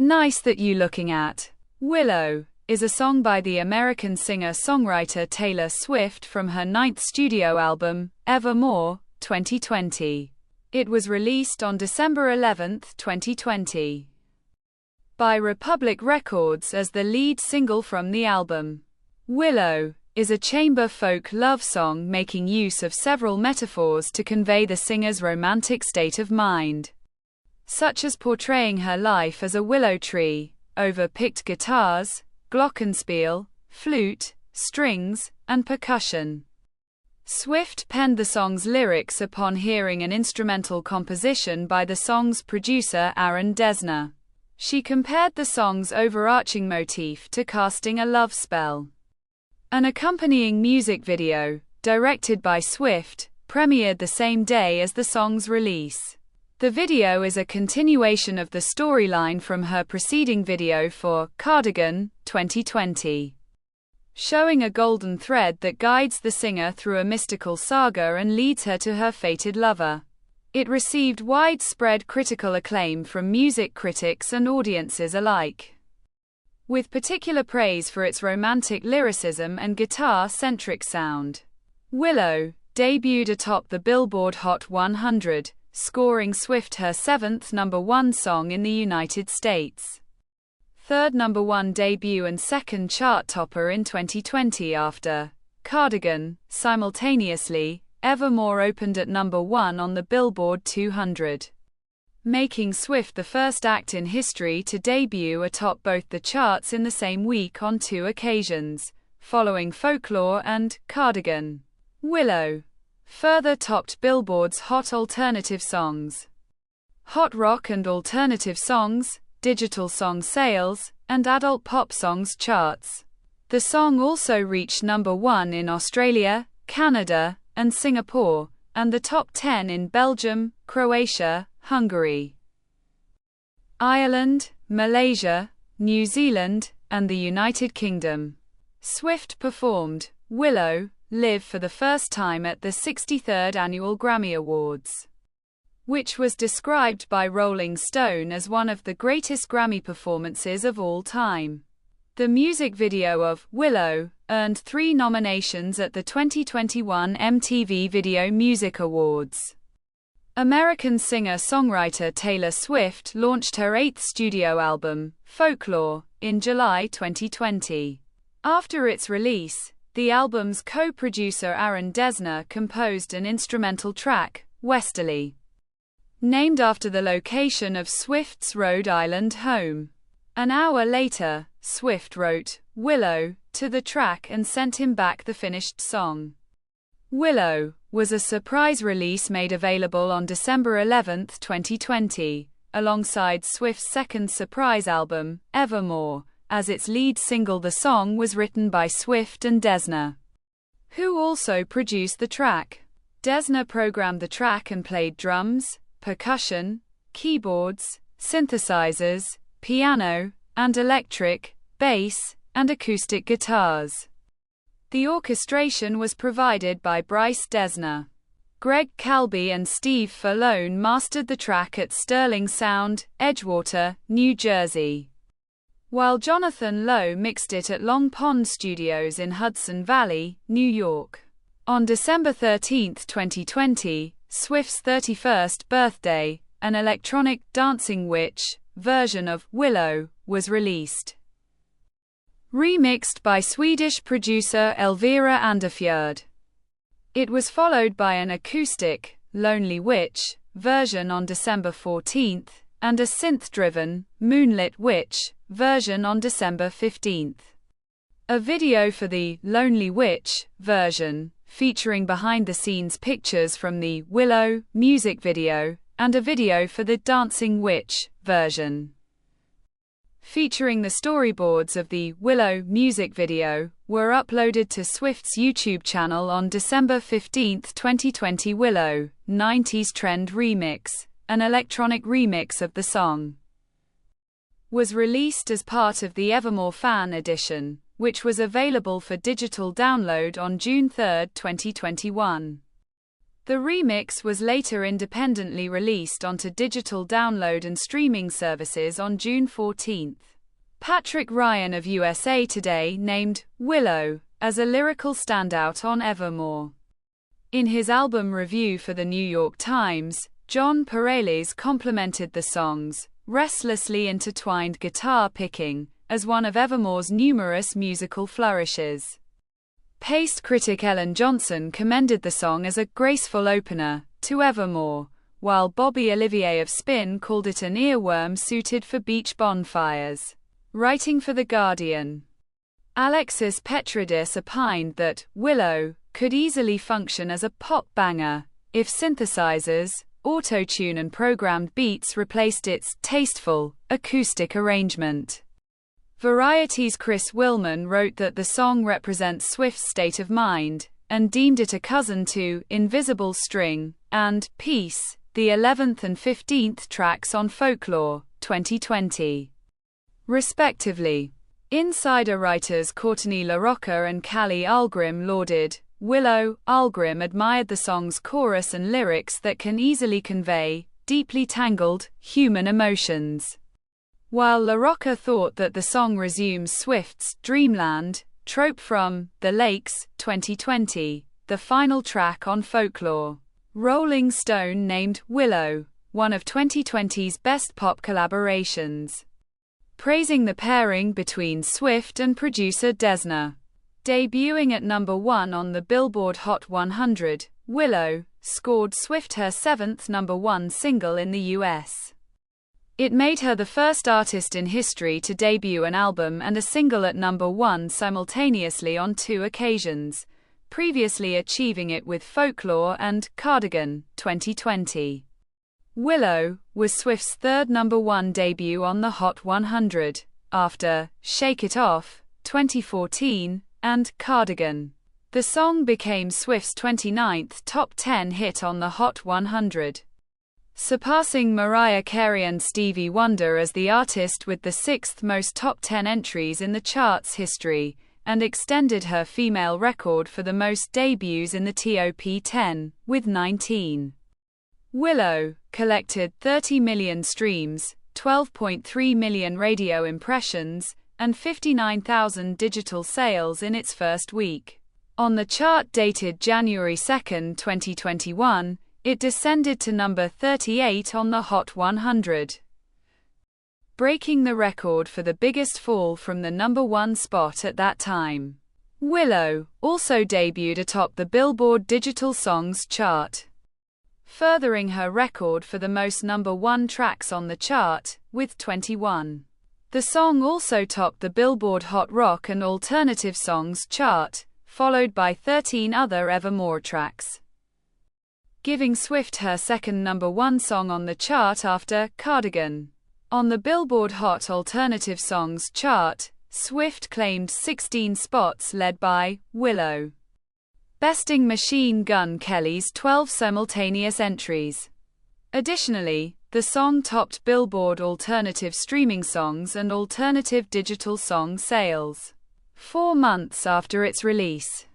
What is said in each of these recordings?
Nice That You Looking At. Willow is a song by the American singer-songwriter Taylor Swift from her ninth studio album, Evermore, 2020. It was released on December 11, 2020, by Republic Records as the lead single from the album. Willow is a chamber folk love song making use of several metaphors to convey the singer's romantic state of mind, such as portraying her life as a willow tree, over picked guitars, glockenspiel, flute, strings, and percussion. Swift penned the song's lyrics upon hearing an instrumental composition by the song's producer Aaron Dessner. She compared the song's overarching motif to casting a love spell. An accompanying music video, directed by Swift, premiered the same day as the song's release. The video is a continuation of the storyline from her preceding video for Cardigan, 2020, showing a golden thread that guides the singer through a mystical saga and leads her to her fated lover. It received widespread critical acclaim from music critics and audiences alike, with particular praise for its romantic lyricism and guitar-centric sound. Willow debuted atop the Billboard Hot 100, scoring Swift her seventh #1 song in the United States, third #1 debut and second chart topper in 2020 after Cardigan. Simultaneously, Evermore opened at #1 on the Billboard 200, making Swift the first act in history to debut atop both the charts in the same week on two occasions, following Folklore and Cardigan. Willow further topped Billboard's Hot Alternative Songs, Hot Rock and Alternative Songs, Digital Song Sales, and Adult Pop Songs charts. The song also reached #1 in Australia, Canada, and Singapore, and the top 10 in Belgium, Croatia, Hungary, Ireland, Malaysia, New Zealand, and the United Kingdom. Swift performed Willow live for the first time at the 63rd Annual Grammy Awards, which was described by Rolling Stone as one of the greatest Grammy performances of all time. The music video of Willow earned 3 nominations at the 2021 MTV Video Music Awards. American singer-songwriter Taylor Swift launched her 8th studio album, Folklore, in July 2020. After its release, the album's co-producer Aaron Dessner composed an instrumental track, Westerly, named after the location of Swift's Rhode Island home. An hour later, Swift wrote Willow to the track and sent him back the finished song. Willow was a surprise release made available on December 11, 2020, alongside Swift's second surprise album, Evermore. As its lead single, the song was written by Swift and Dessner, who also produced the track. Dessner programmed the track and played drums, percussion, keyboards, synthesizers, piano, and electric, bass, and acoustic guitars. The orchestration was provided by Bryce Dessner. Greg Calby and Steve Furlone mastered the track at Sterling Sound, Edgewater, New Jersey, while Jonathan Lowe mixed it at Long Pond Studios in Hudson Valley, New York. On December 13, 2020, Swift's 31st birthday, an electronic Dancing Witch version of Willow was released, remixed by Swedish producer Elvira Anderfjord. It was followed by an acoustic, Lonely Witch version on December 14, and a synth-driven, Moonlit Witch version on December 15. A video for the Lonely Witch version, featuring behind-the-scenes pictures from the Willow music video, and a video for the Dancing Witch version, featuring the storyboards of the Willow music video, were uploaded to Swift's YouTube channel on December 15, 2020. Willow, 90s Trend Remix, an electronic remix of the song, was released as part of the Evermore Fan Edition, which was available for digital download on June 3, 2021. The remix was later independently released onto digital download and streaming services on June 14. Patrick Ryan of USA Today named Willow as a lyrical standout on Evermore. In his album review for the New York Times, John Pareles complimented the song's restlessly intertwined guitar picking as one of Evermore's numerous musical flourishes. Paste critic Ellen Johnson commended the song as a graceful opener to Evermore, while Bobby Olivier of Spin called it an earworm suited for beach bonfires. Writing for The Guardian, Alexis Petridis opined that Willow could easily function as a pop banger if synthesizers, auto-tune and programmed beats replaced its tasteful, acoustic arrangement. Variety's Chris Willman wrote that the song represents Swift's state of mind, and deemed it a cousin to Invisible String and Peace, the 11th and 15th tracks on Folklore, 2020. Respectively. Insider writers Courtney LaRocca and Callie Algrim lauded Willow. Algrim admired the song's chorus and lyrics that can easily convey deeply tangled human emotions, while LaRocca thought that the song resumes Swift's Dreamland trope from The Lakes, 2020, the final track on Folklore. Rolling Stone named Willow one of 2020's best pop collaborations, praising the pairing between Swift and producer Desna. Debuting at number 1 on the Billboard Hot 100, Willow scored Swift her 7th number 1 single in the US. It made her the first artist in history to debut an album and a single at number 1 simultaneously on 2 occasions, previously achieving it with Folklore and Cardigan, 2020. Willow was Swift's third number 1 debut on the Hot 100, after Shake It Off, 2014, and Cardigan. The song became Swift's 29th top 10 hit on the Hot 100. Surpassing Mariah Carey and Stevie Wonder as the artist with the 6th most top 10 entries in the chart's history, and extended her female record for the most debuts in the top 10, with 19. Willow collected 30 million streams, 12.3 million radio impressions, and 59,000 digital sales in its first week. On the chart dated January 2, 2021, it descended to number 38 on the Hot 100, breaking the record for the biggest fall from the number 1 spot at that time. Willow also debuted atop the Billboard Digital Songs chart, furthering her record for the most number 1 tracks on the chart, with 21. The song also topped the Billboard Hot Rock and Alternative Songs chart, followed by 13 other Evermore tracks, giving Swift her second number 1 song on the chart after Cardigan. On the Billboard Hot Alternative Songs chart, Swift claimed 16 spots led by Willow, besting Machine Gun Kelly's 12 simultaneous entries. Additionally, the song topped Billboard Alternative Streaming Songs and Alternative Digital Song sales 4 months after its release.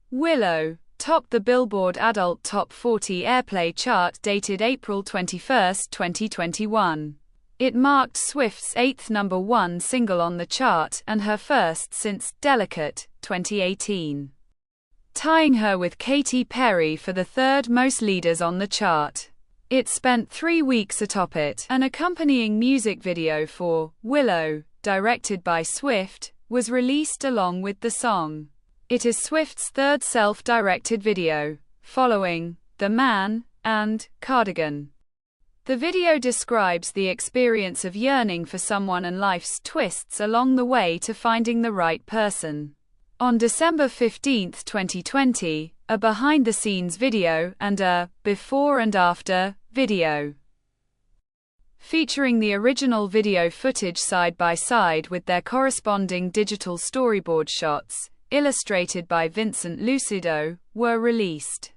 Willow topped the Billboard Adult Top 40 Airplay chart dated April 21, 2021. It marked Swift's 8th number 1 single on the chart and her first since Delicate, 2018. Tying her with Katy Perry for the third most leaders on the chart. It spent 3 weeks atop it. An accompanying music video for Willow, directed by Swift, was released along with the song. It is Swift's third self-directed video, following The Man and Cardigan. The video describes the experience of yearning for someone and life's twists along the way to finding the right person. On December 15, 2020, a behind-the-scenes video and a before and after video, featuring the original video footage side by side with their corresponding digital storyboard shots, illustrated by Vincent Lucido, were released.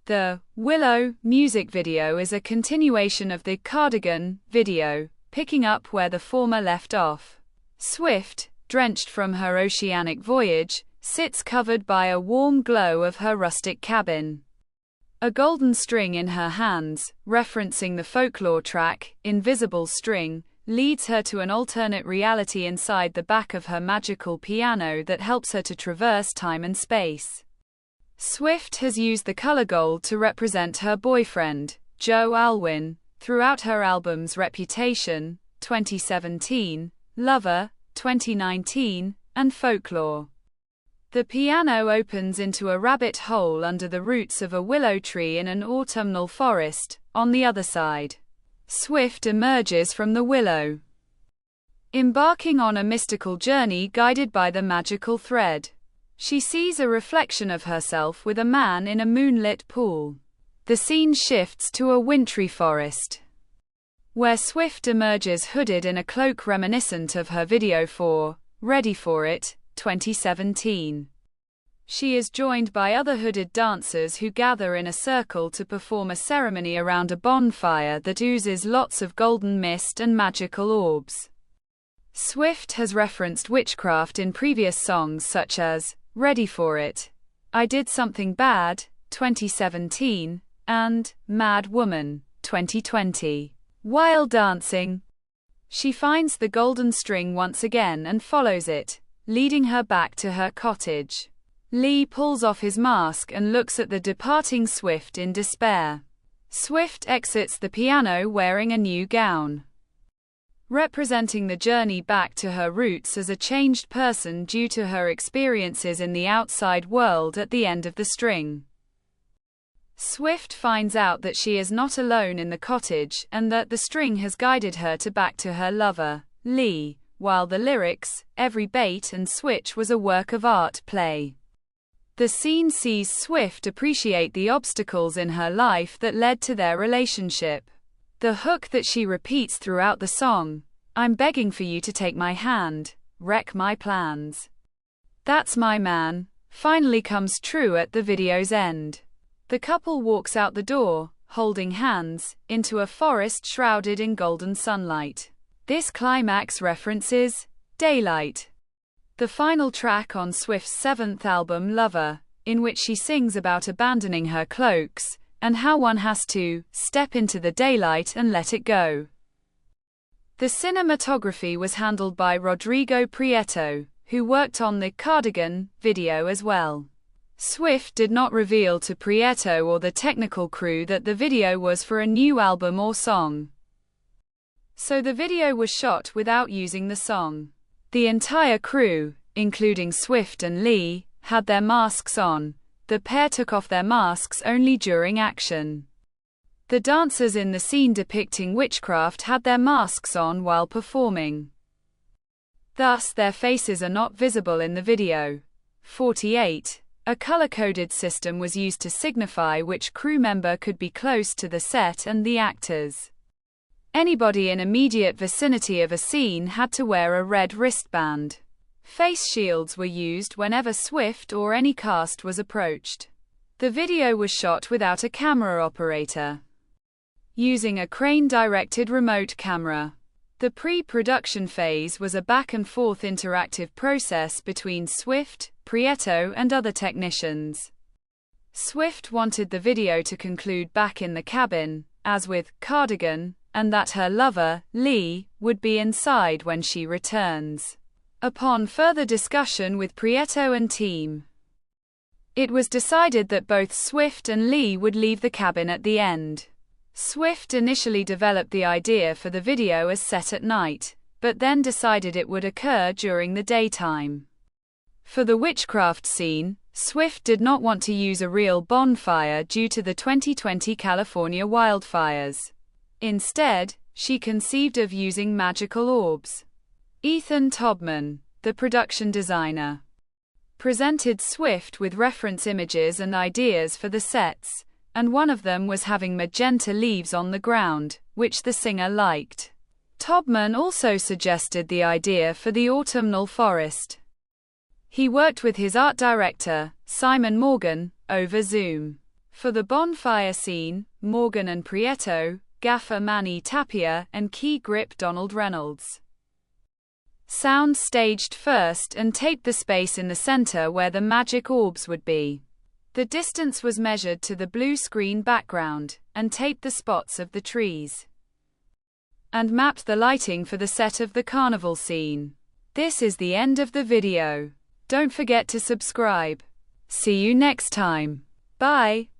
The Willow music video is a continuation of the Cardigan video, picking up where the former left off. Swift, drenched from her oceanic voyage, sits covered by a warm glow of her rustic cabin. A golden string in her hands, referencing the folklore track, Invisible String, leads her to an alternate reality inside the back of her magical piano that helps her to traverse time and space. Swift has used the color gold to represent her boyfriend, Joe Alwyn, throughout her albums Reputation, 2017, Lover, 2019, and Folklore. The piano opens into a rabbit hole under the roots of a willow tree in an autumnal forest. On the other side, Swift emerges from the willow, embarking on a mystical journey guided by the magical thread. She sees a reflection of herself with a man in a moonlit pool. The scene shifts to a wintry forest, where Swift emerges hooded in a cloak reminiscent of her video for Ready for It, 2017. She is joined by other hooded dancers who gather in a circle to perform a ceremony around a bonfire that oozes lots of golden mist and magical orbs. Swift has referenced witchcraft in previous songs such as Ready for It, I Did Something Bad, 2017, and Mad Woman, 2020. While dancing, she finds the golden string once again and follows it, leading her back to her cottage. Lee pulls off his mask and looks at the departing Swift in despair. Swift exits the piano wearing a new gown, representing the journey back to her roots as a changed person due to her experiences in the outside world at the end of the string. Swift finds out that she is not alone in the cottage and that the string has guided her back to her lover, Lee, while the lyrics, every bait and switch was a work of art play. The scene sees Swift appreciate the obstacles in her life that led to their relationship. The hook that she repeats throughout the song, I'm begging for you to take my hand, wreck my plans, that's my man, finally comes true at the video's end. The couple walks out the door, holding hands, into a forest shrouded in golden sunlight. This climax references Daylight, the final track on Swift's seventh album Lover, in which she sings about abandoning her cloaks, and how one has to step into the daylight and let it go. The cinematography was handled by Rodrigo Prieto, who worked on the Cardigan video as well. Swift did not reveal to Prieto or the technical crew that the video was for a new album or song, so the video was shot without using the song. The entire crew, including Swift and Lee, had their masks on. The pair took off their masks only during action. The dancers in the scene depicting witchcraft had their masks on while performing. Thus, their faces are not visible in the video. 48. A color-coded system was used to signify which crew member could be close to the set and the actors. Anybody in immediate vicinity of a scene had to wear a red wristband. Face shields were used whenever Swift or any cast was approached. The video was shot without a camera operator, using a crane-directed remote camera. The pre-production phase was a back-and-forth interactive process between Swift, Prieto, and other technicians. Swift wanted the video to conclude back in the cabin, as with Cardigan, and that her lover, Lee, would be inside when she returns. Upon further discussion with Prieto and team, it was decided that both Swift and Lee would leave the cabin at the end. Swift initially developed the idea for the video as set at night, but then decided it would occur during the daytime. For the witchcraft scene, Swift did not want to use a real bonfire due to the 2020 California wildfires. Instead, she conceived of using magical orbs. Ethan Tobman, the production designer, presented Swift with reference images and ideas for the sets, and one of them was having magenta leaves on the ground, which the singer liked. Tobman also suggested the idea for the autumnal forest. He worked with his art director, Simon Morgan, over Zoom. For the bonfire scene, Morgan and Prieto, gaffer Manny Tapia, and key grip Donald Reynolds sound staged first and taped the space in the center where the magic orbs would be. The distance was measured to the blue screen background, and taped the spots of the trees, and mapped the lighting for the set of the carnival scene. This is the end of the video. Don't forget to subscribe. See you next time. Bye.